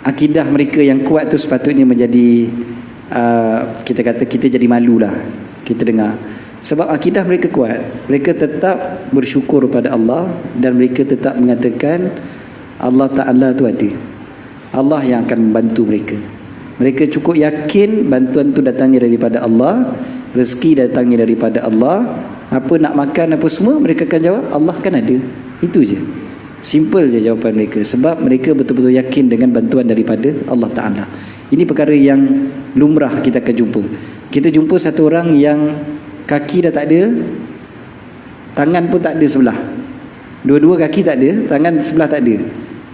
akidah mereka yang kuat tu sepatutnya menjadi kita kata kita jadi malulah kita dengar. Sebab akidah mereka kuat, mereka tetap bersyukur pada Allah dan mereka tetap mengatakan Allah Ta'ala tu ada, Allah yang akan membantu mereka. Mereka cukup yakin bantuan tu datangnya daripada Allah, rezeki datangnya daripada Allah. Apa nak makan apa semua, mereka akan jawab Allah kan ada. Itu je, simple je jawapan mereka. Sebab mereka betul-betul yakin dengan bantuan daripada Allah Ta'ala. Ini perkara yang lumrah kita akan jumpa. Kita jumpa satu orang yang kaki dah tak ada, tangan pun tak ada sebelah, dua-dua kaki tak ada, tangan sebelah tak ada.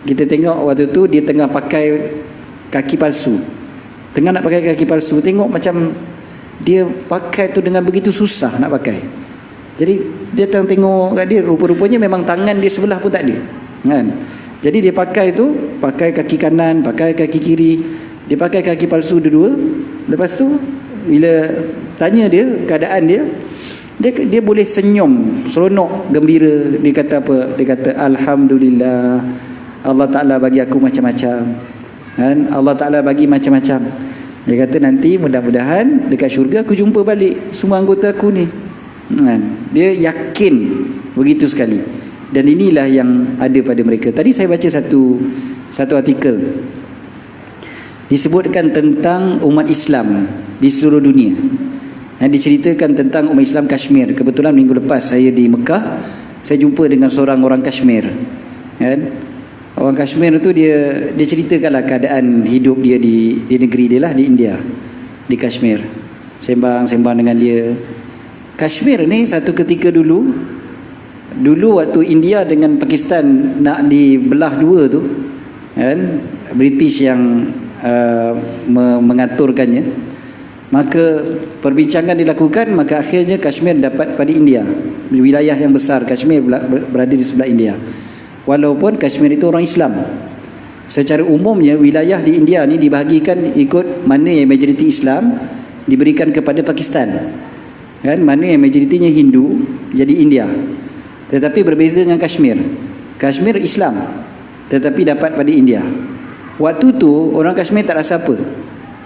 Kita tengok waktu tu dia tengah pakai kaki palsu, tengah nak pakai kaki palsu. Tengok macam dia pakai tu dengan begitu susah nak pakai. Jadi dia tengok kat dia, rupa-rupanya memang tangan dia sebelah pun tak ada kan. Jadi dia pakai tu, pakai kaki kanan, pakai kaki kiri, dia pakai kaki palsu dua-dua. Lepas tu bila tanya dia keadaan dia, dia boleh senyum seronok gembira. Dia kata apa? Dia kata alhamdulillah, Allah Ta'ala bagi aku macam-macam kan? Allah Ta'ala bagi macam-macam. Dia kata nanti mudah-mudahan dekat syurga aku jumpa balik semua anggota aku ni kan? Dia yakin begitu sekali. Dan inilah yang ada pada mereka. Tadi saya baca satu artikel disebutkan tentang umat Islam di seluruh dunia. Diceritakan tentang umat Islam Kashmir. Kebetulan minggu lepas saya di Mekah, saya jumpa dengan seorang orang Kashmir kan? Orang Kashmir tu dia ceritakanlah keadaan hidup dia di negeri dia lah, di India, di Kashmir. Sembang dengan dia. Kashmir ni satu ketika dulu waktu India dengan Pakistan nak dibelah dua tu kan, British yang mengaturkannya, maka perbincangan dilakukan, maka akhirnya Kashmir dapat pada India. Wilayah yang besar Kashmir berada di sebelah India. Walaupun Kashmir itu orang Islam, secara umumnya wilayah di India ni dibahagikan ikut mana yang majoriti Islam diberikan kepada Pakistan kan, mana yang majoritinya Hindu jadi India. Tetapi berbeza dengan Kashmir. Kashmir Islam tetapi dapat pada India. Waktu tu orang Kashmir tak rasa apa.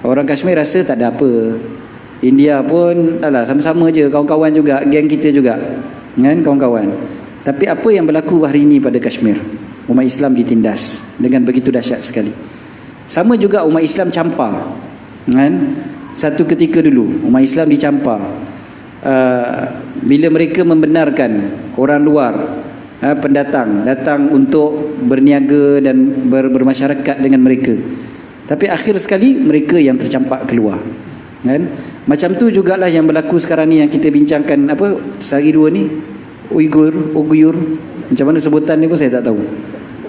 Orang Kashmir rasa tak ada apa. India pun alah sama-sama je, kawan-kawan juga, geng kita juga kan, kawan-kawan. Tapi apa yang berlaku hari ini pada Kashmir? Umat Islam ditindas dengan begitu dahsyat sekali. Sama juga umat Islam campar kan? Satu ketika dulu umat Islam dicampar. Bila mereka membenarkan orang luar pendatang datang untuk berniaga dan bermasyarakat dengan mereka, tapi akhir sekali mereka yang tercampak keluar kan? Macam tu jugalah yang berlaku sekarang ni yang kita bincangkan apa sehari dua ni, Uyghur, macam mana sebutan ni pun saya tak tahu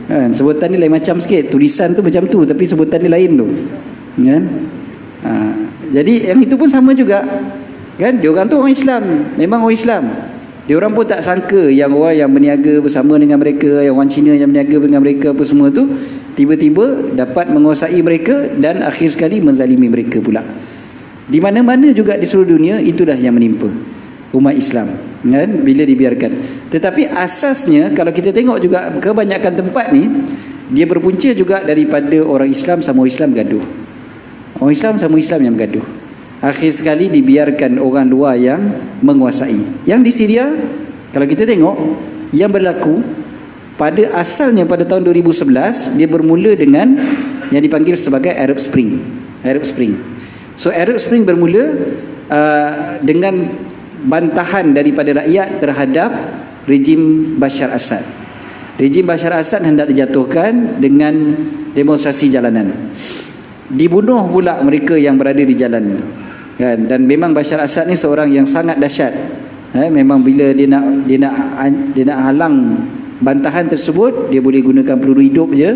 kan? Sebutan ni lain macam sikit, tulisan tu macam tu tapi sebutan ni lain tu kan? Jadi yang itu pun sama juga kan? Dia orang tu orang Islam, memang orang Islam. Dia orang pun tak sangka yang orang yang berniaga bersama dengan mereka, yang orang Cina yang berniaga dengan mereka apa semua tu, tiba-tiba dapat menguasai mereka dan akhir sekali menzalimi mereka pula. Di mana-mana juga di seluruh dunia itulah yang menimpa umat Islam kan, bila dibiarkan. Tetapi asasnya kalau kita tengok juga kebanyakan tempat ni, dia berpunca juga daripada orang Islam sama orang Islam gaduh. Orang Islam sama Islam yang gaduh. Akhir sekali dibiarkan orang luar yang menguasai. Yang di Syria, kalau kita tengok, yang berlaku pada asalnya pada tahun 2011, dia bermula dengan yang dipanggil sebagai Arab Spring. So Arab Spring bermula dengan bantahan daripada rakyat terhadap rejim Bashar Assad. Rejim Bashar Assad hendak dijatuhkan dengan demonstrasi jalanan. Dibunuh pula mereka yang berada di jalan kan? Dan memang Bashar Assad ni seorang yang sangat dahsyat. Memang bila dia nak halang bantahan tersebut, dia boleh gunakan peluru hidup je,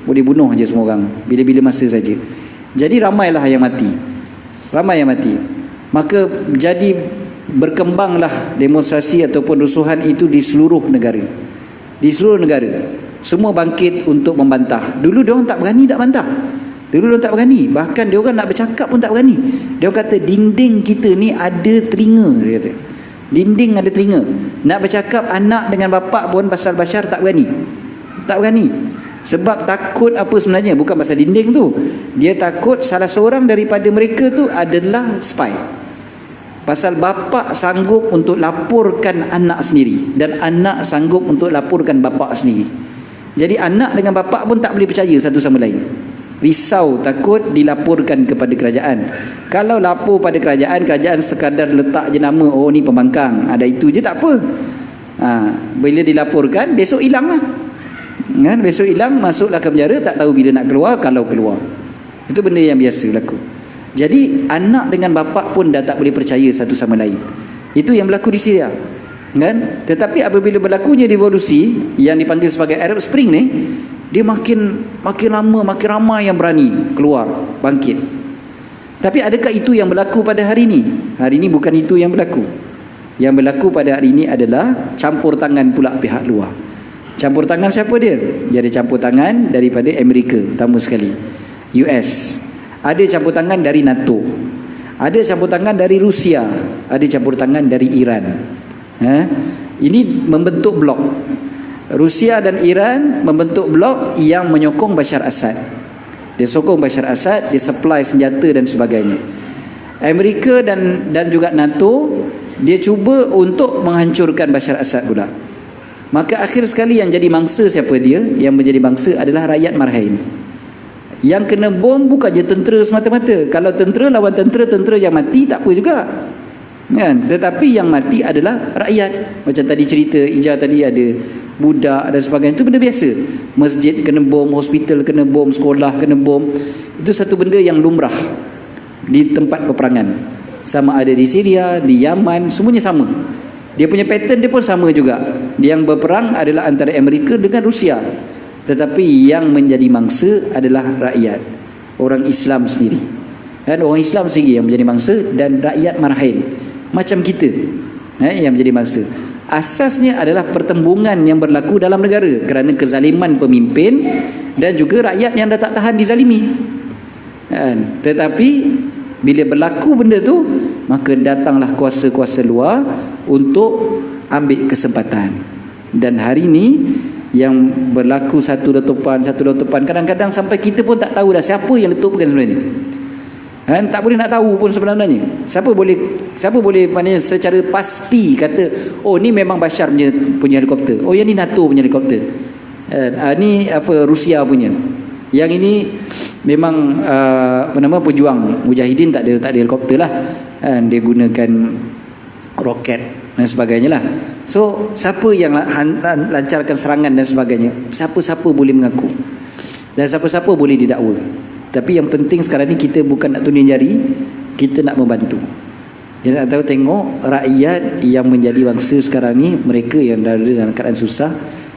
boleh bunuh je semua orang bila-bila masa saja. Jadi ramailah yang mati. Maka jadi berkembanglah demonstrasi ataupun rusuhan itu di seluruh negara. Semua bangkit untuk membantah. Dulu dia orang tak berani nak bantah. Bahkan dia orang nak bercakap pun tak berani. Dia orang kata dinding kita ni ada telinga, dia kata. Dinding ada telinga. Nak bercakap anak dengan bapa pun pasal Bashar tak berani. Sebab takut apa sebenarnya? Bukan pasal dinding tu. Dia takut salah seorang daripada mereka tu adalah spy. Pasal bapa sanggup untuk laporkan anak sendiri dan anak sanggup untuk laporkan bapa sendiri. Jadi anak dengan bapa pun tak boleh percaya satu sama lain. Risau, takut dilaporkan kepada kerajaan. Kalau lapor pada kerajaan, kerajaan sekadar letak je nama, oh ni pembangkang, ada itu je, tak apa. Bila dilaporkan, besok hilang lah. Kan? Besok hilang, masuklah ke penjara, tak tahu bila nak keluar, kalau keluar. Itu benda yang biasa berlaku. Jadi anak dengan bapa pun dah tak boleh percaya satu sama lain. Itu yang berlaku di Syria. Kan? Tetapi apabila berlakunya revolusi yang dipanggil sebagai Arab Spring ni, dia makin lama makin ramai yang berani keluar bangkit. Tapi adakah itu yang berlaku pada hari ini? Hari ini bukan itu yang berlaku. Yang berlaku pada hari ini adalah campur tangan pula pihak luar. Campur tangan siapa dia? Dia ada campur tangan daripada Amerika, pertama sekali, US. Ada campur tangan dari NATO. Ada campur tangan dari Rusia. Ada campur tangan dari Iran. Ini membentuk blok. Rusia dan Iran membentuk blok yang menyokong Bashar Assad. Dia sokong Bashar Assad, dia supply senjata dan sebagainya. Amerika dan juga NATO, dia cuba untuk menghancurkan Bashar Assad pula. Maka akhir sekali yang jadi mangsa siapa dia? Yang menjadi mangsa adalah rakyat Bahrain. Yang kena bom bukan je tentera semata-mata. Kalau tentera lawan tentera yang mati tak apa juga. Kan? Tetapi yang mati adalah rakyat. Macam tadi cerita Ija tadi, ada budak dan sebagainya. Itu benda biasa. Masjid kena bom, hospital kena bom, sekolah kena bom. Itu satu benda yang lumrah di tempat peperangan. Sama ada di Syria, di Yaman, semuanya sama. Dia punya pattern dia pun sama juga. Yang berperang adalah antara Amerika dengan Rusia. Tetapi yang menjadi mangsa adalah rakyat, orang Islam sendiri. Dan orang Islam sendiri yang menjadi mangsa, dan rakyat Bahrain macam kita yang menjadi mangsa. Asasnya adalah pertembungan yang berlaku dalam negara kerana kezaliman pemimpin dan juga rakyat yang dah tak tahan dizalimi. Tetapi bila berlaku benda tu, maka datanglah kuasa-kuasa luar untuk ambil kesempatan. Dan hari ini yang berlaku satu letupan, kadang-kadang sampai kita pun tak tahu dah siapa yang letupkan sebenarnya. Tak boleh nak tahu pun sebenarnya. Siapa boleh maknanya secara pasti kata, oh ni memang Bashar punya helikopter. Oh yang ni NATO punya helikopter. Ni Rusia punya. Yang ini memang pejuang mujahidin tak ada helikopter lah. Dia gunakan roket dan sebagainya lah. So siapa yang lancarkan serangan dan sebagainya, siapa-siapa boleh mengaku dan siapa-siapa boleh didakwa. Tapi yang penting sekarang ni kita bukan nak tunding jari, kita nak membantu. Kita nak tahu, tengok rakyat yang menjadi bangsa sekarang ni, mereka yang dah ada dalam keadaan susah,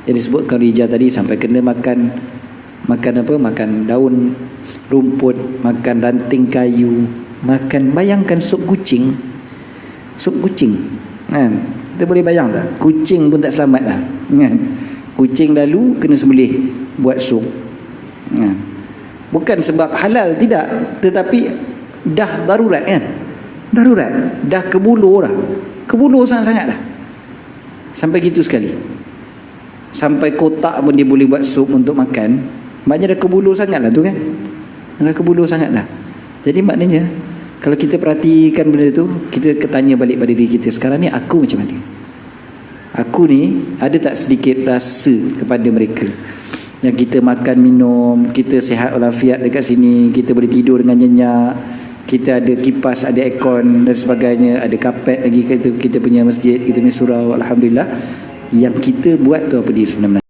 yang disebutkan Rija tadi, sampai kena makan daun rumput, makan ranting kayu, bayangkan sup kucing kan? Kita boleh bayang tak? Kucing pun tak selamat lah kan? Kucing lalu kena sembelih buat sup kan? Bukan sebab halal, tidak, tetapi dah darurat kan? Darurat, dah kebulur sangat-sangat dah. Sampai gitu sekali. Sampai kotak pun dia boleh buat sup untuk makan. Maknanya dah kebulur sangat lah tu kan? Dah kebulur sangat lah. Jadi maknanya kalau kita perhatikan benda tu, kita tanya balik pada diri kita, sekarang ni aku macam mana? Aku ni ada tak sedikit rasa kepada mereka? Yang kita makan minum, kita sihat walafiat dekat sini, kita boleh tidur dengan nyenyak, kita ada kipas, ada aircon dan sebagainya, ada kapet lagi, kita punya masjid, kita punya surau, alhamdulillah. Yang kita buat tu apa dia sebenarnya?